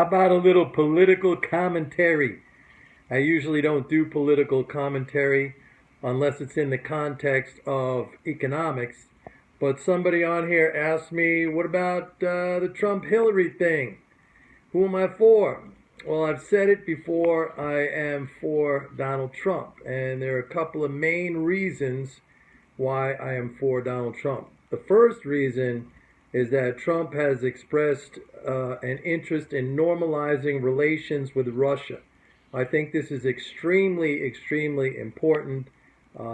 How about a little political commentary? I usually don't do political commentary unless it's in the context of economics. But somebody on here asked me, what about the Trump-Hillary thing? Who am I for? Well, I've said it before, I am for Donald Trump. And there are a couple of main reasons why I am for Donald Trump. The first reason is that Trump has expressed an interest in normalizing relations with Russia. I think this is extremely, extremely important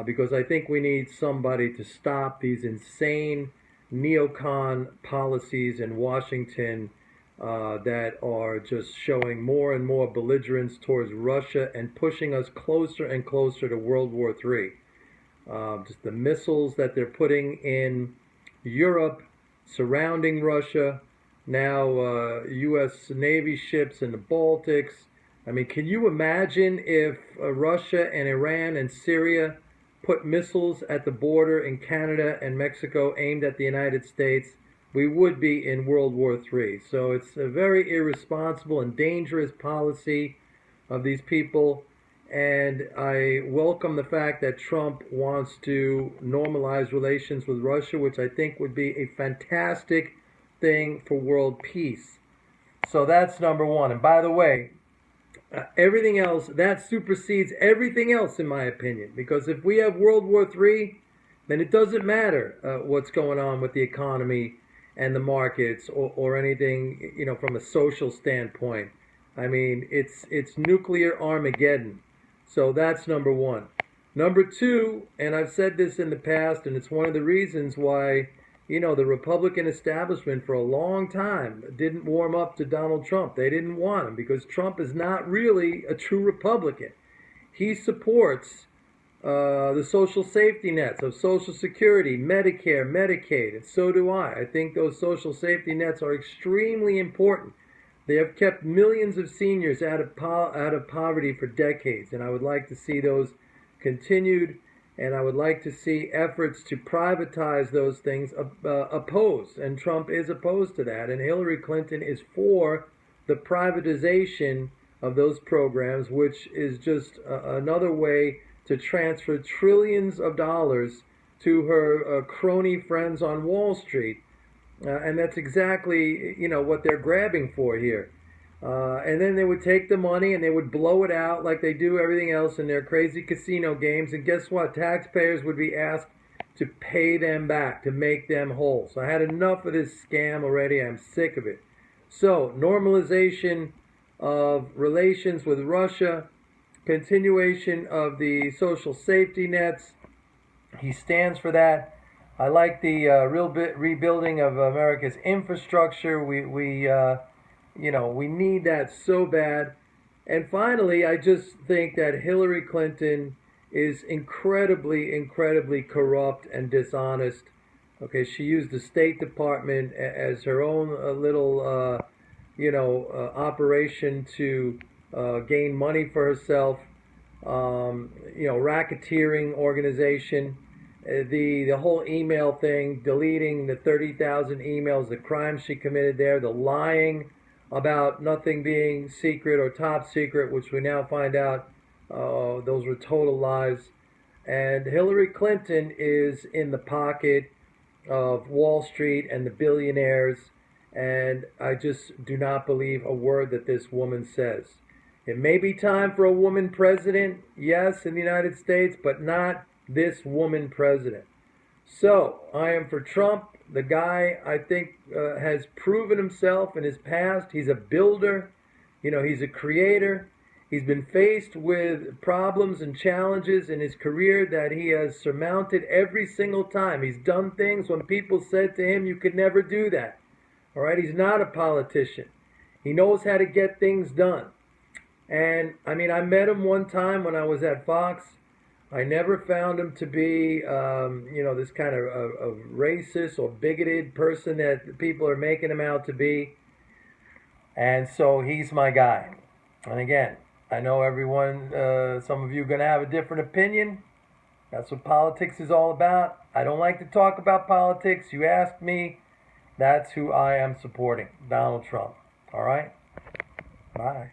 because I think we need somebody to stop these insane neocon policies in Washington that are just showing more and more belligerence towards Russia and pushing us closer and closer to World War III. Just the missiles that they're putting in Europe surrounding Russia, now U.S. Navy ships in the Baltics. I mean, can you imagine if Russia and Iran and Syria put missiles at the border in Canada and Mexico aimed at the United States? We would be in World War III. So it's a very irresponsible and dangerous policy of these people. And I welcome the fact that Trump wants to normalize relations with Russia, which I think would be a fantastic thing for world peace. So that's number one. And by the way, everything else, that supersedes everything else in my opinion. Because if we have World War III, then it doesn't matter what's going on with the economy and the markets or anything, you know, from a social standpoint. I mean, it's nuclear Armageddon. So that's number one. Number two, and I've said this in the past, and it's one of the reasons why, you know, the Republican establishment for a long time didn't warm up to Donald Trump. They didn't want him because Trump is not really a true Republican. He supports the social safety nets of Social Security, Medicare, Medicaid, and so do I. I think those social safety nets are extremely important. They have kept millions of seniors out of poverty for decades, and I would like to see those continued, and I would like to see efforts to privatize those things opposed, and Trump is opposed to that, and Hillary Clinton is for the privatization of those programs, which is just another way to transfer trillions of dollars to her crony friends on Wall Street. And that's exactly, you know, what they're grabbing for here. And then they would take the money and they would blow it out like they do everything else in their crazy casino games. And guess what? Taxpayers would be asked to pay them back, to make them whole. So I had enough of this scam already. I'm sick of it. So normalization of relations with Russia, continuation of the social safety nets. He stands for that. I like the rebuilding of America's infrastructure. We need that so bad. And finally, I just think that Hillary Clinton is incredibly, incredibly corrupt and dishonest. Okay, she used the State Department as her own little, operation to gain money for herself. Racketeering organization. The whole email thing, deleting the 30,000 emails, the crimes she committed there, the lying about nothing being secret or top secret, which we now find out those were total lies. And Hillary Clinton is in the pocket of Wall Street and the billionaires, and I just do not believe a word that this woman says. It may be time for a woman president, yes, in the United States, but not this woman president. So I am for Trump. The guy, I think, has proven himself in his past. He's a builder. You know, he's a creator. He's been faced with problems and challenges in his career that he has surmounted every single time. He's done things when people said to him, you could never do that. All right, he's not a politician. He knows how to get things done. And, I mean, I met him one time when I was at Fox. I never found him to be, this kind of racist or bigoted person that people are making him out to be. And so he's my guy. And again, I know everyone, some of you are going to have a different opinion. That's what politics is all about. I don't like to talk about politics. You ask me, that's who I am supporting, Donald Trump. All right? Bye.